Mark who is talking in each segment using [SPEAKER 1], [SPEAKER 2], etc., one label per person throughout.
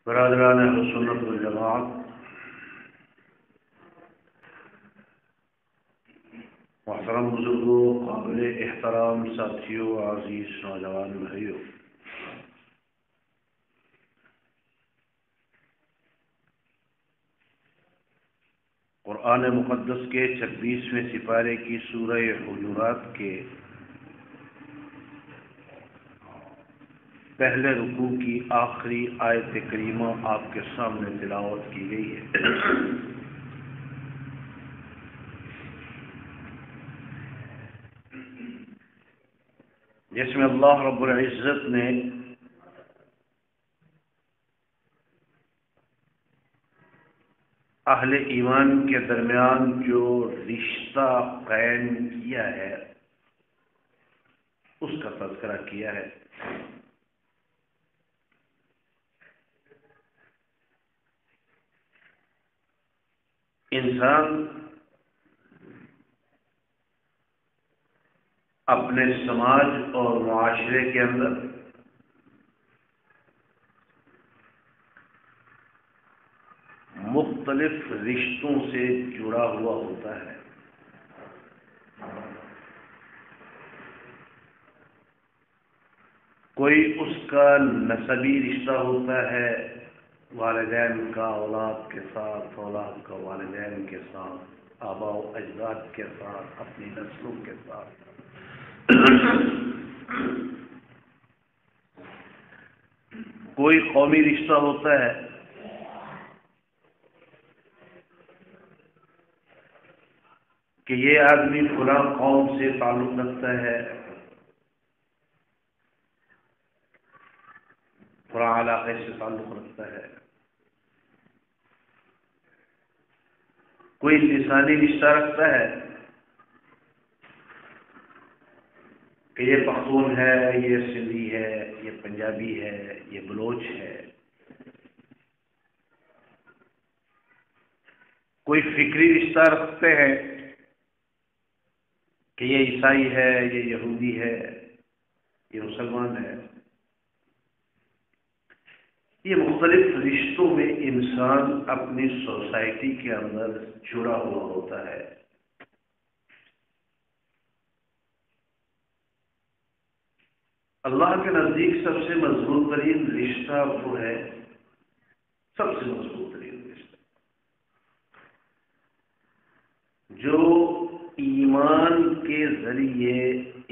[SPEAKER 1] برادران اہل سنت والجماعت، محترم بزرگوں، قابل احترام ساتھیوں، عزیز نوجوان بھائیوں، قرآن مقدس کے 26ویں سپارے کی سورہ حجرات کے پہلے رکوع کی آخری آیت کریمہ آپ کے سامنے تلاوت کی گئی ہے۔ جس میں اللہ رب العزت نے اہل ایمان کے درمیان جو رشتہ قائم کیا ہے اس کا تذکرہ کیا ہے۔ انسان اپنے سماج اور معاشرے کے اندر مختلف رشتوں سے جڑا ہوا ہوتا ہے۔ کوئی اس کا نسبی رشتہ ہوتا ہے، والدین کا اولاد کے ساتھ، اولاد کا والدین کے ساتھ، آباء و اجداد کے ساتھ، اپنی نسلوں کے ساتھ۔ کوئی قومی رشتہ ہوتا ہے، کہ یہ آدمی فلاں قوم سے تعلق رکھتا ہے، فلاں علاقے سے تعلق رکھتا ہے۔ کوئی لسانی رشتہ رکھتا ہے کہ یہ پختون ہے، یہ سندھی ہے، یہ پنجابی ہے، یہ بلوچ ہے۔ کوئی فکری رشتہ رکھتے ہیں کہ یہ عیسائی ہے، یہ یہودی ہے، یہ مسلمان ہے۔ یہ مختلف رشتوں میں انسان اپنی سوسائٹی کے اندر جڑا ہوا ہوتا ہے۔ اللہ کے نزدیک سب سے مضبوط ترین رشتہ وہ ہے، سب سے مضبوط ترین رشتہ جو ایمان کے ذریعے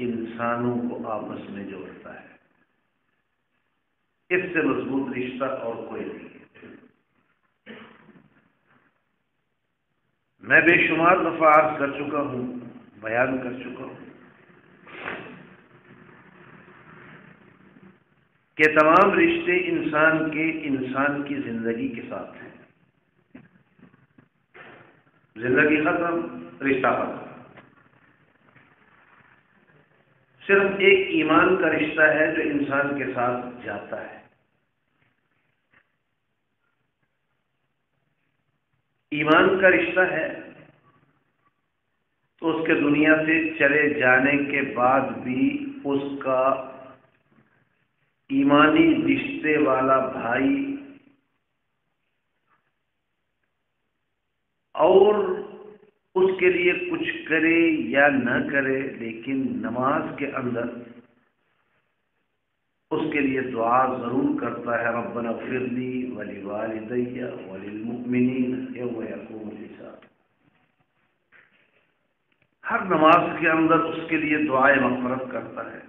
[SPEAKER 1] انسانوں کو آپس میں جوڑتا ہے۔ اس سے مضبوط رشتہ اور کوئی نہیں ہے۔ میں بے شمار دفعہ عرض کر چکا ہوں، بیان کر چکا ہوں کہ تمام رشتے انسان کی زندگی کے ساتھ ہیں۔ زندگی ختم، رشتہ ختم۔ صرف ایک ایمان کا رشتہ ہے جو انسان کے ساتھ جاتا ہے۔ ایمان کا رشتہ ہے تو اس کے دنیا سے چلے جانے کے بعد بھی اس کا ایمانی رشتے والا بھائی اور اس کے لیے کچھ کرے یا نہ کرے، لیکن نماز کے اندر اس کے لیے دعا ضرور کرتا ہے، ربنا اغفر لی ولوالدی وللمؤمنین یوم یقوم الحساب۔ ہر نماز کے اندر اس کے لیے دعائے مغفرت کرتا ہے۔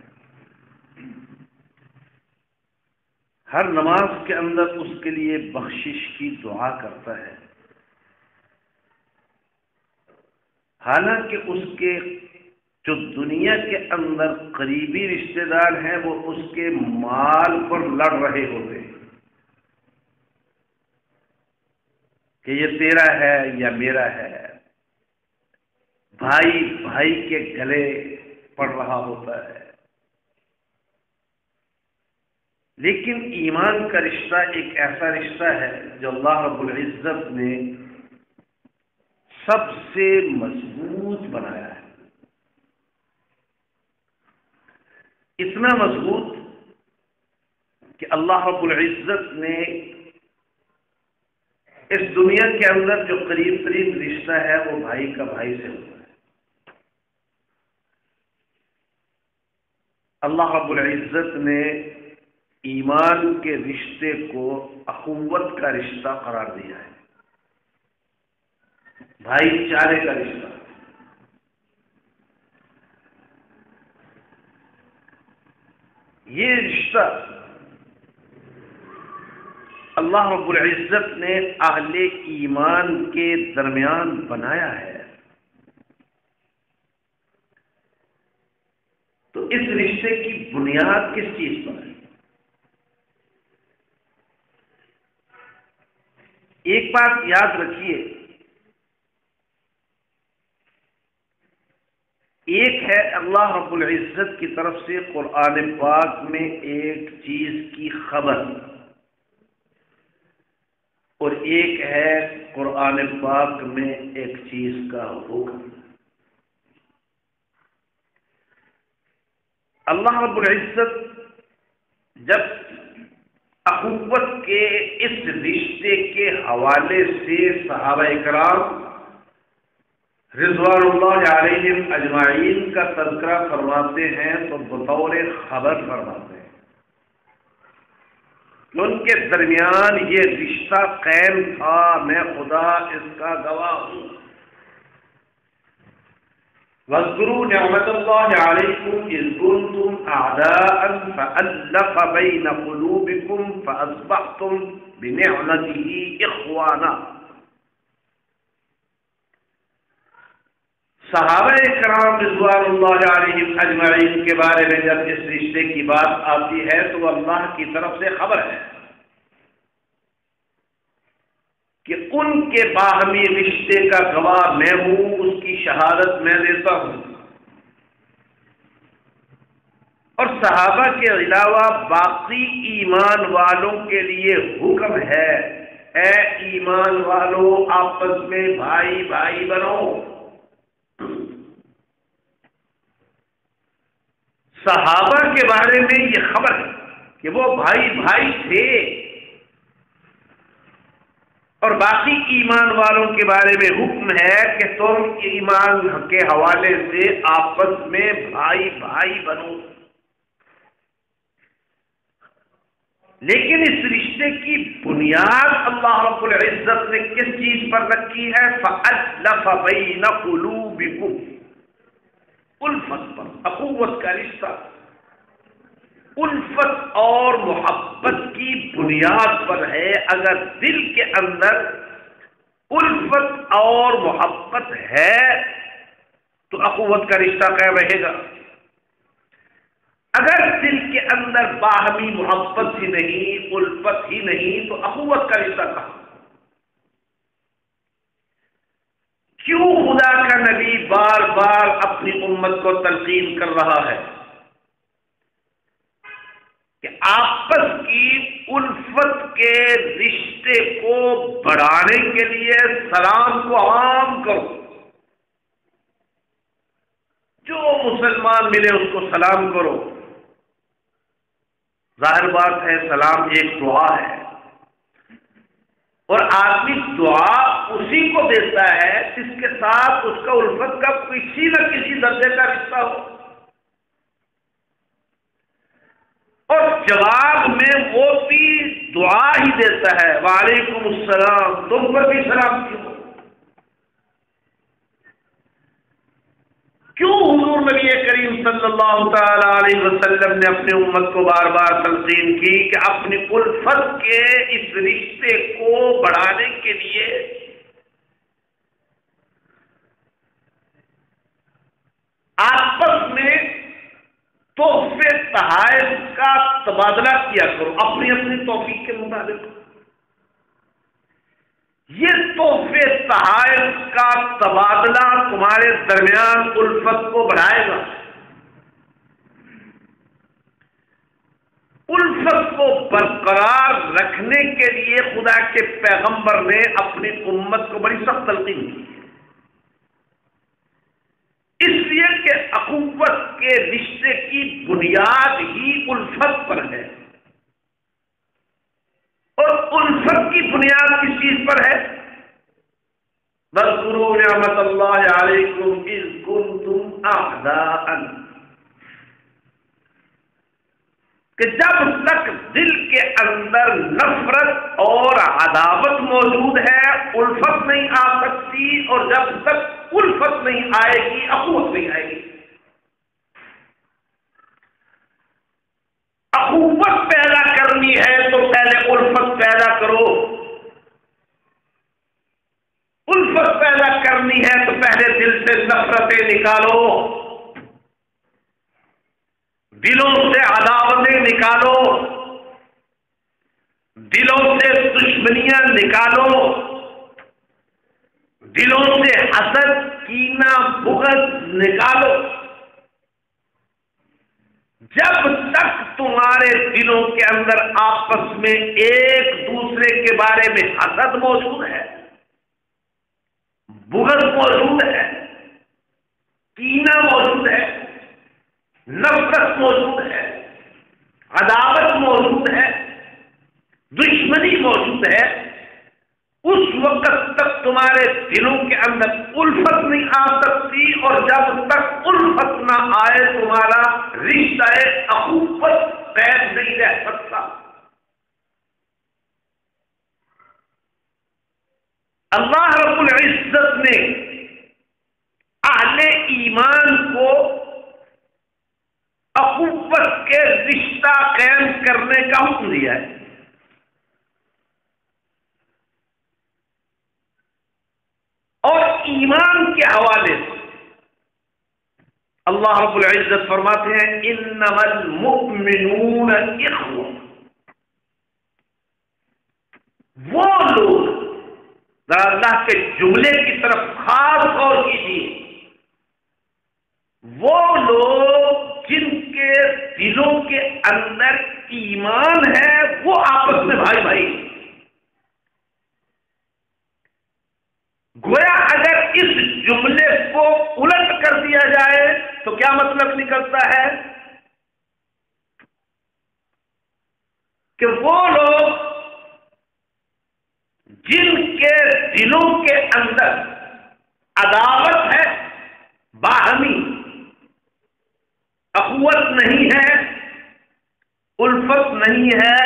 [SPEAKER 1] ہر نماز کے اندر اس کے لیے بخشش کی دعا کرتا ہے، حالانکہ اس کے جو دنیا کے اندر قریبی رشتہ دار ہیں وہ اس کے مال پر لڑ رہے ہوتے ہیں کہ یہ تیرا ہے یا میرا ہے۔ بھائی بھائی کے گلے پڑ رہا ہوتا ہے۔ لیکن ایمان کا رشتہ ایک ایسا رشتہ ہے جو اللہ رب العزت نے سب سے مضبوط بنایا ہے۔ اتنا مضبوط کہ اللہ رب العزت نے اس دنیا کے اندر جو قریب ترین رشتہ ہے وہ بھائی کا بھائی سے ہوتا ہے۔ اللہ رب العزت نے ایمان کے رشتے کو اخوت کا رشتہ قرار دیا ہے، بھائی چارے کا رشتہ۔ یہ رشتہ اللہ رب العزت نے اہل ایمان کے درمیان بنایا ہے، تو اس رشتے کی بنیاد کس چیز پر ہے؟ ایک بات یاد رکھیے، ایک ہے اللہ رب العزت کی طرف سے قرآن پاک میں ایک چیز کی خبر، اور ایک ہے قرآن پاک میں ایک چیز کا حکم۔ اللہ رب العزت جب اخوت کے اس رشتے کے حوالے سے صحابہ کرام رضوان اللہ علیہم اجمعین کا تذکرہ فرماتے ہیں تو بطور خبر فرماتے ہیں کہ ان کے درمیان یہ رشتہ قائم تھا، میں خدا اس کا گواہ ہوں۔ وَاذْكُرُوا نِعْمَةَ اللَّهِ عَلَيْكُمْ إِذْ كُنْتُمْ أَعْدَاءً فَأَلَّفَ بَيْنَ قُلُوبِكُمْ فَأَصْبَحْتُمْ بِنِعْمَتِهِ إِخْوَانًا۔ صحابہ کرام رضوان اللہ علیہم اجمعین کے بارے میں جب اس رشتے کی بات آتی ہے تو وہ اللہ کی طرف سے خبر ہے کہ ان کے باہمی رشتے کا گواہ میں ہوں، اس کی شہادت میں دیتا ہوں۔ اور صحابہ کے علاوہ باقی ایمان والوں کے لیے حکم ہے، اے ایمان والوں آپس میں بھائی بھائی بنو۔ صحابہ کے بارے میں یہ خبر ہے کہ وہ بھائی بھائی تھے، اور باقی ایمان والوں کے بارے میں حکم ہے کہ تم ایمان کے حوالے سے آپس میں بھائی بھائی بنو۔ لیکن اس رشتے کی بنیاد اللہ رب العزت نے کس چیز پر رکھی ہے؟ فَأَلَّفَ بَيْنَ قُلُوبِكُمْ، الفت پر، اخوت کا رشتہ الفت اور محبت کی بنیاد پر ہے۔ اگر دل کے اندر الفت اور محبت ہے تو اخوت کا رشتہ قائم رہے گا۔ اگر دل کے اندر باہمی محبت ہی نہیں، الفت ہی نہیں، تو اخوت کا رشتہ کہاں؟ کیوں خدا کا نبی بار بار اپنی امت کو تلقین کر رہا ہے کہ آپس کی الفت کے رشتے کو بڑھانے کے لیے سلام کو عام کرو، جو مسلمان ملے اس کو سلام کرو۔ ظاہر بات ہے سلام ایک دعا ہے، اور آدمی دعا اسی کو دیتا ہے جس کے ساتھ اس کا الفت کا کسی نہ کسی درجے کا رشتہ ہو، اور جواب میں وہ بھی دعا ہی دیتا ہے، وعلیکم السلام، تم پر بھی سلام کیوں حضور نبی کریم صلی اللہ تعالی علیہ وسلم نے اپنی امت کو بار بار تلقین کی کہ اپنی الفت کے اس رشتے کو بڑھانے کے لیے آپس میں تحفے تحائف کا تبادلہ کیا کرو، اپنی اپنی توفیق کے مطابق۔ یہ تحفے تحائف کا تبادلہ تمہارے درمیان الفت کو بڑھائے گا۔ الفت کو برقرار رکھنے کے لیے خدا کے پیغمبر نے اپنی امت کو بڑی سخت تلقین کی، اس لیے کہ اخوت کے رشتے کی بنیاد ہی الفت پر ہے، اور الفت الفت کی بنیاد کس چیز پر ہے؟ وَاذْكُرُوا نِعْمَةَ اللَّهِ عَلَيْكُمْ إِذْ كُنْتُمْ أَعْدَاءً، کہ جب تک دل کے اندر نفرت اور عداوت موجود ہے الفت نہیں آ سکتی، اور جب تک الفت نہیں آئے گی اخوت نہیں آئے گی۔ اخوت پیدا کرنی ہے تو پہلے الفت پیدا کرو، الفت پیدا کرنی ہے تو پہلے دل سے نفرتیں نکالو، دلوں سے عداوتیں نکالو، دلوں سے دشمنیاں نکالو، دلوں سے حسد کینہ بغض نکالو۔ جب تک تمہارے دلوں کے اندر آپس میں ایک دوسرے کے بارے میں حسد موجود ہے، بغض موجود ہے، کینہ موجود ہے، نفرت موجود ہے، عداوت موجود ہے، دشمنی موجود ہے، اس وقت تک تمہارے دلوں کے اندر الفت نہیں آ سکتی، اور جب تک الفت نہ آئے تمہارا رشتہ اخوت قید نہیں رہ سکتا۔ اللہ رب العزت نے اہل ایمان کو اخوت کے رشتہ قائم کرنے کا حکم دیا ہے، اور ایمان کے حوالے سے اللہ رب العزت فرماتے ہیں انما المؤمنون اخوہ، وہ لوگ، ذرا اللہ کے جملے کی طرف خاص غور کیجیے، وہ لوگ جن کے دلوں کے اندر ایمان ہے وہ آپس میں بھائی بھائی۔ گویا اگر اس جملے کو الٹ کر دیا جائے تو کیا مطلب نکلتا ہے کہ وہ لوگ جن کے دلوں کے اندر عداوت ہے، باہمی اخوت نہیں ہے، الفت نہیں ہے،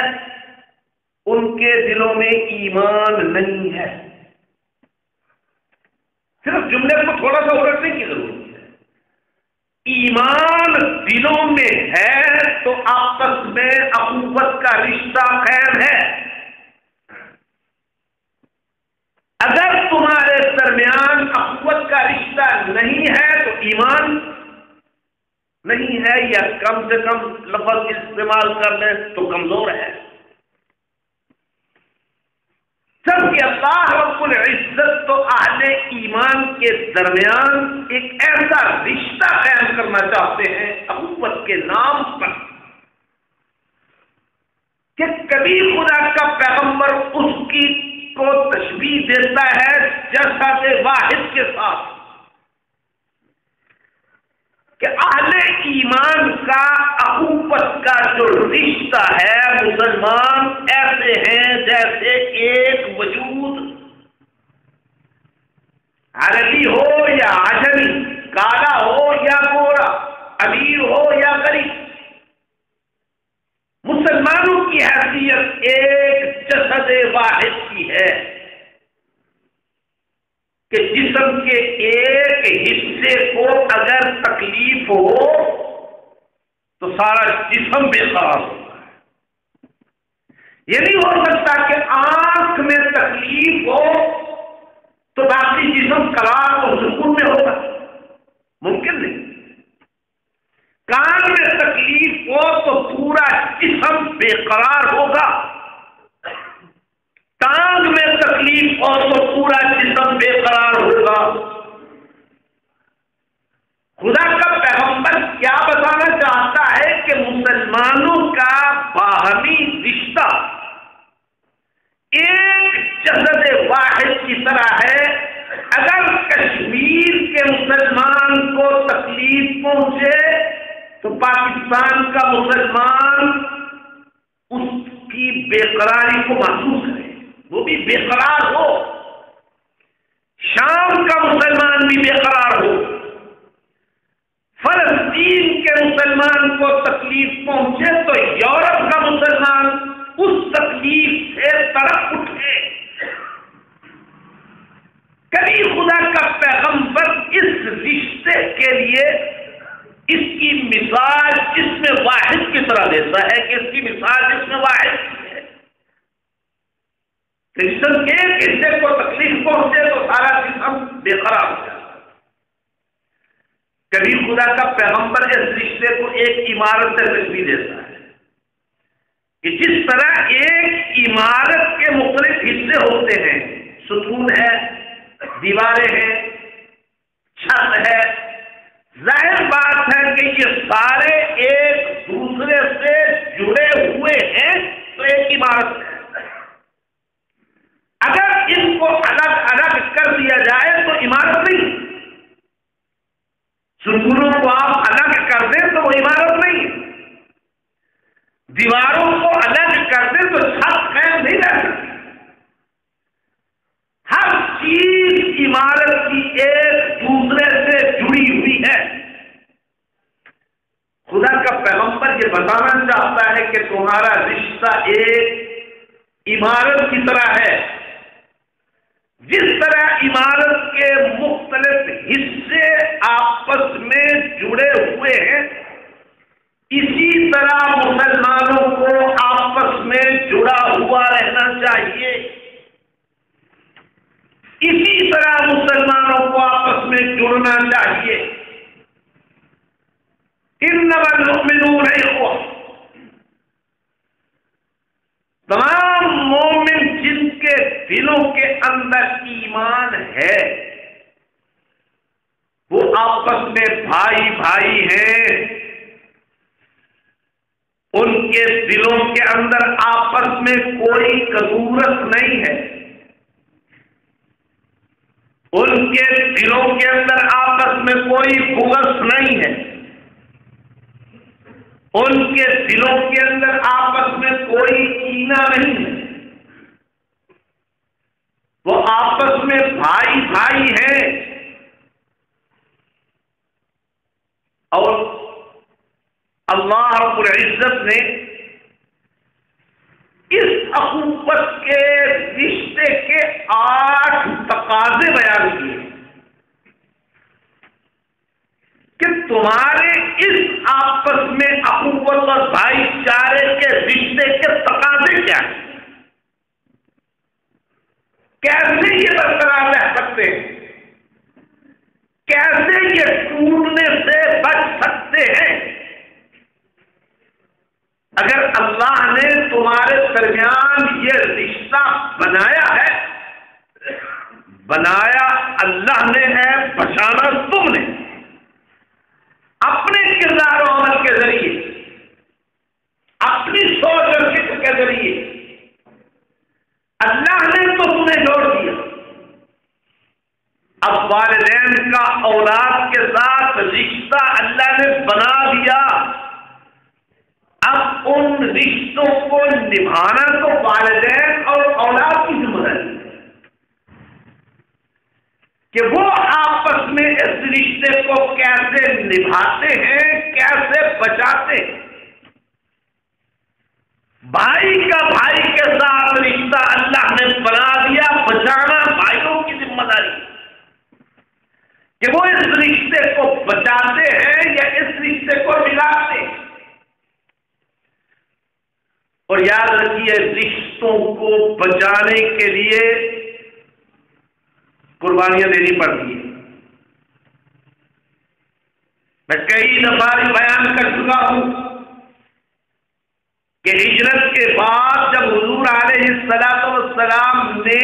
[SPEAKER 1] ان کے دلوں میں ایمان نہیں ہے۔ صرف جملے کو تھوڑا سا الٹنے کی ضرورت ہے۔ ایمان دلوں میں ہے تو آپس میں اخوت کا رشتہ قائم ہے۔ اگر تمہارے درمیان اخوت کا رشتہ نہیں ہے تو ایمان نہیں ہے، یا کم سے کم لفظ استعمال کر لیں تو کمزور ہے۔ جبکہ اللہ رب العزت تو اہل ایمان کے درمیان ایک ایسا رشتہ قائم کرنا چاہتے ہیں اخوت کے نام پر کہ کبھی خدا کا پیغمبر اس کی کو تشبیہ دیتا ہے جسد واحد کے ساتھ، کہ اہل ایمان کا اخوت کا جو رشتہ ہے، مسلمان ایسے ہیں جیسے ایک وجود، عربی ہو یا عجمی، کالا ہو یا گورا، امیر ہو یا غریب، مسلمانوں کی حیثیت ایک جسد واحد کی ہے کہ جسم کے ایک حصے کو اگر تکلیف ہو تو سارا جسم بے قرار ہوتا ہے۔ یہ نہیں ہو سکتا کہ آنکھ میں تکلیف ہو تو باقی جسم قرار اور سکون میں ہوگا، ممکن نہیں۔ کان میں تکلیف ہو تو پورا جسم بے قرار ہوگا، ٹانگ میں تکلیف ہو تو پورا جسم بے قرار ہوگا۔ خدا کا پیغمبر کیا بتانا چاہتا ہے کہ مسلمانوں کا باہمی رشتہ ایک جسد واحد کی طرح ہے۔ اگر کشمیر کے مسلمان کو تکلیف پہنچے تو پاکستان کا مسلمان اس کی بے قراری کو محسوس کرے۔ بے قرار ہو، شام کا مسلمان بھی بے قرار ہو، فلسطین کے مسلمان کو تکلیف پہنچے تو یورپ کا مسلمان اس تکلیف سے تڑپ اٹھے۔ کبھی خدا کا پیغمبر اس رشتے کے لیے اس کی مثال جس میں واحد کی طرح دیتا ہے کہ اس کی مثال جس میں واحد ہے، جسم کے ایک حصے کو تکلیف پہنچے تو سارا جسم بے قرار ہو جاتا ہے۔ کبھی خدا کا پیغمبر اس رشتے کو ایک عمارت سے تشبیہ دیتا ہے کہ جس طرح ایک عمارت کے مختلف حصے ہوتے ہیں، ستون ہے، دیواریں ہیں، چھت ہے، ظاہر بات ہے کہ یہ سارے ایک دوسرے سے جڑے ہوئے ہیں تو ایک عمارت ہے۔ اگر ان کو الگ الگ کر دیا جائے تو عمارت نہیں، ستونوں کو آپ الگ کر دیں تو وہ عمارت نہیں، دیواروں کو الگ کر دیں تو چھت قائم نہیں رہ سکتی۔ ہر چیز عمارت کی ایک دوسرے سے جڑی ہوئی ہے۔ خدا کا پیغمبر یہ بتانا چاہتا ہے کہ تمہارا رشتہ ایک عمارت کی طرح ہے۔ جس طرح عمارت کے مختلف حصے آپس میں جڑے ہوئے ہیں، اسی طرح مسلمانوں کو آپس میں جڑا ہوا رہنا چاہیے، اسی طرح مسلمانوں کو آپس میں جڑنا چاہیے۔ انما المؤمنون اخوہ، تمام مومن جن کے دلوں کے اندر ایمان ہے وہ آپس میں بھائی بھائی ہیں، ان کے دلوں کے اندر آپس میں کوئی کدورت نہیں ہے، ان کے دلوں کے اندر آپس میں کوئی بغض نہیں ہے، ان کے دلوں کے اندر آپس میں کوئی کینہ نہیں ہے، وہ آپس میں بھائی بھائی ہیں۔ اور اللہ رب العزت نے اس اخوت کے رشتے کے 8 تقاضے بیان کیے کہ تمہارے اس آپس میں اخوت اور بھائی چارے کے رشتے کے تقاضے کیا ہیں، کیسے یہ برقرار رہ سکتے ہیں، کیسے یہ ٹوٹنے سے بچ سکتے ہیں۔ اگر اللہ نے تمہارے درمیان یہ رشتہ بنایا ہے، بنایا اللہ نے ہے، بچانا تم نے اپنے کردار و عمل کے ذریعے، اپنی سوچ اور فکر کے ذریعے اللہ نے تو تمہیں جوڑ دیا۔ اب والدین کا اولاد کے ساتھ رشتہ اللہ نے بنا دیا، اب ان رشتوں کو نبھانا تو والدین اور اولاد کی ذمہ داری ہے کہ وہ آپس میں اس رشتے کو کیسے نبھاتے ہیں، کیسے بچاتے ہیں۔ بھائی کا بھائی کے ساتھ رشتہ اللہ نے بنا دیا، بچانا بھائیوں کی ذمہ داری کہ وہ اس رشتے کو بچاتے ہیں یا اس رشتے کو بگاڑتے ہیں۔ اور یاد رکھیے، رشتوں کو بچانے کے لیے قربانیاں دینی پڑتی ہیں۔ میں کئی دفعہ بیان کر چکا ہوں کہ ہجرت کے بعد جب حضور علیہ السلام نے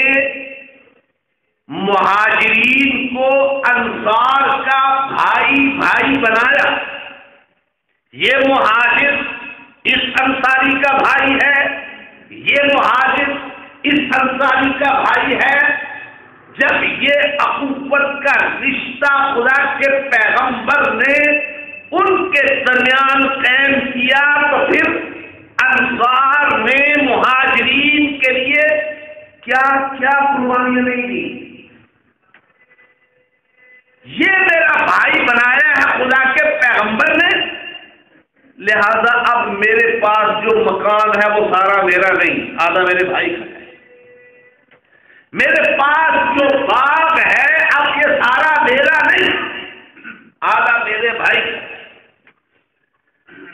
[SPEAKER 1] مہاجرین کو انصار کا بھائی بھائی بنایا، یہ مہاجر اس انصاری کا بھائی ہے، یہ مہاجر اس انصاری کا بھائی ہے، جب یہ اخوت کا رشتہ خدا کے پیغمبر نے ان کے درمیان قائم کیا تو پھر انصار نے مہاجرین کے لیے کیا کیا قربانیاں نہیں دی. یہ میرا بھائی بنایا ہے خدا کے پیغمبر نے، لہذا اب میرے پاس جو مکان ہے وہ سارا میرا نہیں، آدھا میرے بھائی کا ہے. میرے پاس جو باغ ہے اب یہ سارا میرا نہیں، آدھا میرے بھائی کا ہے.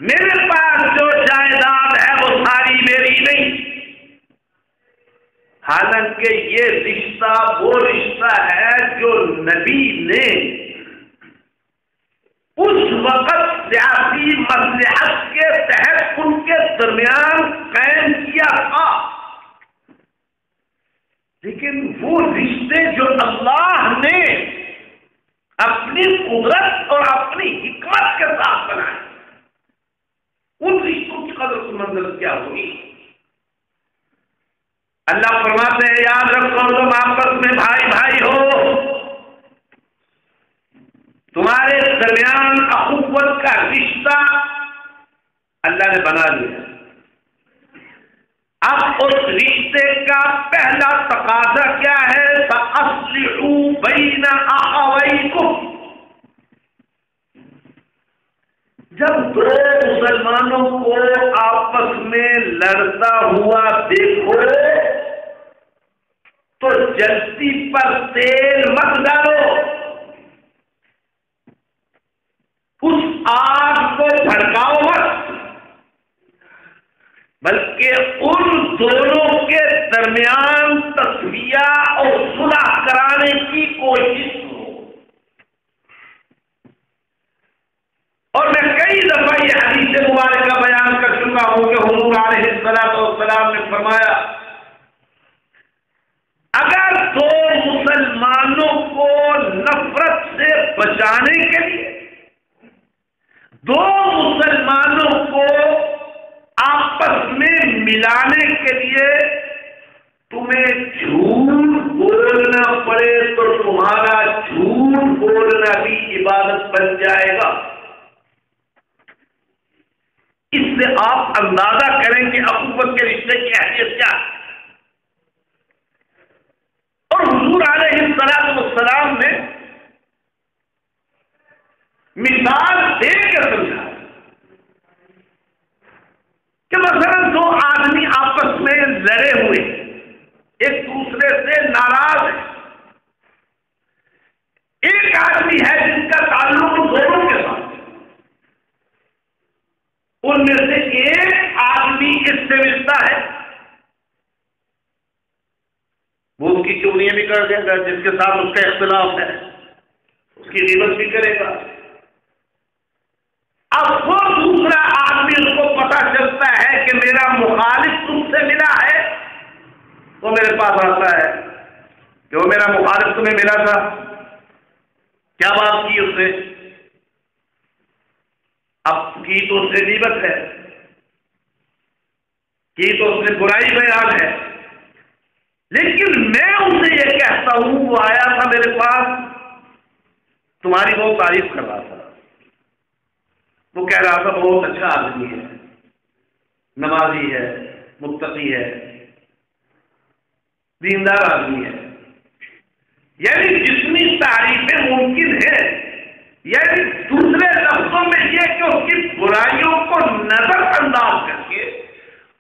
[SPEAKER 1] میرے پاس جو جائیداد ہے وہ ساری میری نہیں. حالانکہ یہ رشتہ وہ رشتہ ہے جو نبی نے اس وقت سیاسی مصلحت کے تحت ان کے درمیان قائم کیا تھا. لیکن وہ رشتے جو اللہ نے اپنی قدرت اور اپنی حکمت کے ساتھ بنائے، ان رشتوں کی قدر و منزلت کیا ہوگی؟ اللہ فرماتے ہیں یاد رکھو تم آپس میں بھائی بھائی ہو، تمہارے درمیان اخوت کا رشتہ اللہ نے بنا دیا. اب اس رشتے کا پہلا تقاضا کیا ہے؟ فَأَصْلِحُوا بَيْنَ أَخَوَيْكُمْ. جب دو مسلمانوں کو آپس میں لڑتا ہوا دیکھو تو جلتی پر تیل مت ڈالو، اس آگ کو بھڑکاؤ مت، بلکہ ان دونوں کے درمیان تسویہ اور صلح کرانے کی کوشش کرو. اور میں کئی دفعہ یہ حدیث مبارکہ بیان کر چکا ہوں کہ حضور علیہ السلام نے فرمایا اگر دو مسلمانوں کو نفرت سے بچانے کے لیے، دو مسلمانوں کو آپس میں ملانے کے لیے تمہیں جھوٹ بولنا پڑے تو تمہارا جھوٹ بولنا بھی عبادت بن جائے گا. اس سے آپ اندازہ کریں کہ اخوت کے رشتے کی حیثیت کیا ہے. اور حضور علیہ السلام نے مثال دے کر سمجھا کہ مثلا دو آدمی آپس میں لڑے ہوئے، ایک دوسرے سے ناراض ہے. ایک آدمی ہے جس کا تعلق دونوں کے ساتھ، ان میں سے ایک آدمی اس سے ملتا ہے، وہ اس کی چوریاں بھی کر دے گا، جس کے ساتھ اس کا اختلاف ہے اس کی غیبت بھی کرے گا. اب وہ دوسرا آدمی اس کو پتا چلتا ہے کہ میرا مخالف تم سے ملا ہے، وہ میرے پاس آتا ہے کہ وہ میرا مخالف تمہیں ملا تھا، کیا بات کی اس نے؟ اب کی تو اس سے غیبت ہے، کی تو اس نے برائی بیان ہے، لیکن میں اسے یہ کہتا ہوں وہ آیا تھا میرے پاس، تمہاری بہت تعریف کر رہا تھا، وہ کہہ رہا تھا بہت اچھا آدمی ہے، نمازی ہے، متقی ہے، دیندار آدمی ہے. یعنی جتنی تعریفیں ممکن ہیں، یعنی دوسرے لفظوں میں یہ کہ اس کی برائیوں کو نظر انداز کر کے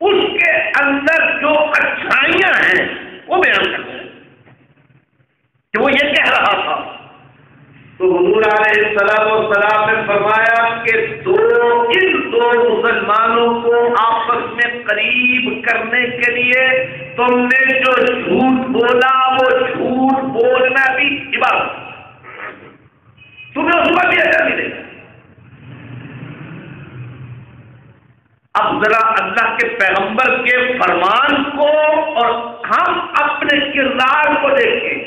[SPEAKER 1] اس کے اندر جو اچھائیاں ہیں وہ بیان کرتے ہیں کہ وہ یہ کہہ رہا تھا. تو حضور علیہ السلام نے فرمایا کہ ان دو مسلمانوں کو آپس میں قریب کرنے کے لیے تم نے جو جھوٹ بولا وہ جھوٹ بولنا بھی عبادت، تمہیں اس پر بھی اجر ملے گا. اب ذرا اللہ کے پیغمبر کے فرمان کو اور ہم اپنے کردار کو دیکھیں.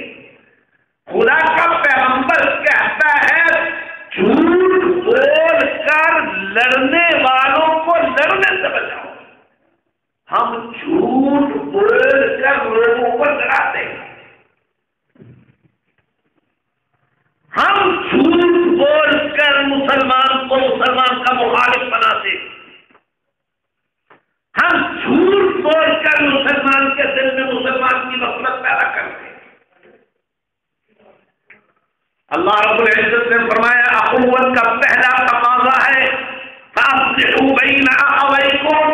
[SPEAKER 1] خدا کا پیغمبر کہتا ہے جھوٹ بول کر لڑنے والوں کو لڑنے سے بچاؤ. ہم جھوٹ بول کر لوگوں کو لڑاتے ہیں، ہم جھوٹ بول کر مسلمان کو مسلمان کا مخالف بناتے، ہم جھوٹ بول کر مسلمان کے دل میں مسلمان کی اللہ رب العزت نے فرمایا اخوت کا پہلا تقاضا ہے فاصلحوا بین اخویکم،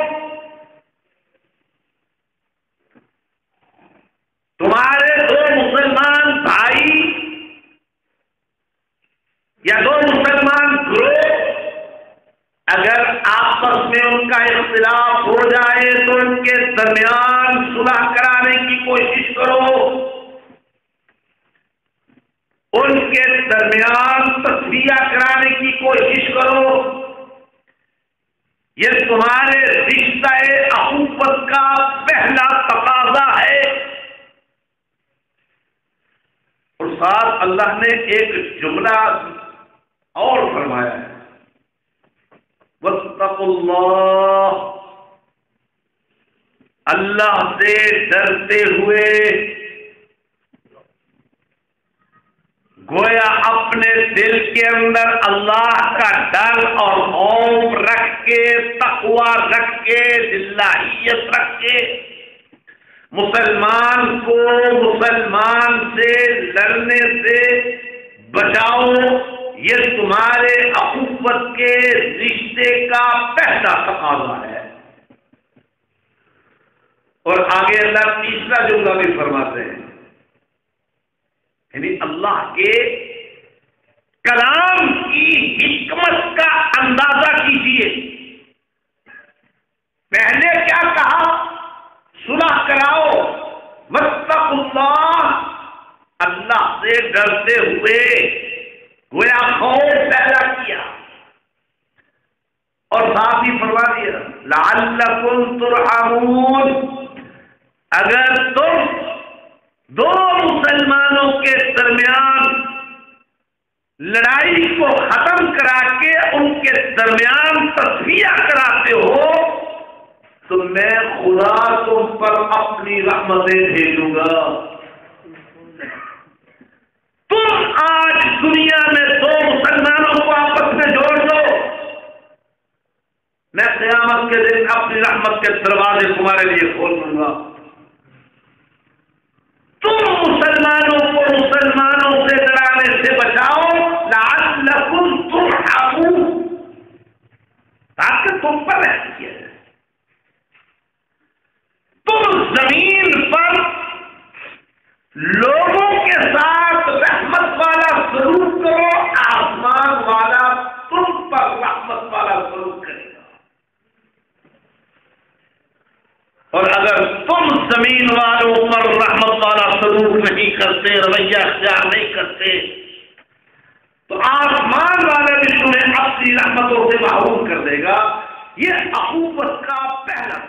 [SPEAKER 1] تمہارے دو مسلمان بھائی یا دو مسلمان گروہ اگر آپس میں ان کا اختلاف ہو جائے تو ان کے درمیان صلح کرانے کی کوشش کرو، ان کے درمیان تصفیہ کرانے کی کوشش کرو، یہ تمہارے رشتہ اخوت کا پہلا تقاضا ہے۔ اور ساتھ اللہ نے ایک جملہ اور فرمایا ہے واتقوا اللہ، اللہ سے ڈرتے ہوئے، گویا اپنے دل کے اندر اللہ کا ڈر اور خوف رکھ کے، تقوی رکھ کے، للہیت رکھ کے مسلمان کو مسلمان سے لڑنے سے بچاؤ، یہ تمہارے اخوت کے رشتے کا پہلا تقاضا ہے۔ اور آگے اللہ تیسرا جملہ بھی فرماتے ہیں، یعنی اللہ کے کلام کی حکمت کا اندازہ کیجیے۔ پہلے کیا کہا؟ صلح کراؤ، واتقوا اللہ، اللہ سے ڈرتے ہوئے، گویا خوف پیدا کیا، اور ساتھ ہی فرما دیا لعلکم ترحمون، اگر تم دو مسلمانوں کے درمیان لڑائی کو ختم کرا کے ان کے درمیان تصفیہ کراتے ہو تو میں خدا تم پر اپنی رحمتیں بھیجوں گا۔ تم آج دنیا میں دو مسلمانوں کو آپس میں جوڑ دو، میں قیامت کے دن اپنی رحمت کے دروازے تمہارے لیے کھول دوں گا۔ تم مسلمانوں کو مسلمانوں سے لڑانے سے بچاؤ، لعلکم ترحمون، تاکہ تم پر رحم کیا جائے۔ تم زمین پر لوگوں کے ساتھ رحمت والا سلوک کرو، آسمان والا تم پر رحمت والا سلوک کرے گا۔ اور اگر تم زمین والوں پر رحمت والا سلوک نہیں کرتے، رویہ اختیار نہیں کرتے، تو آسمان والا بھی تمہیں اپنی رحمتوں سے محروم کر دے گا۔ یہ اخوت کا پہلا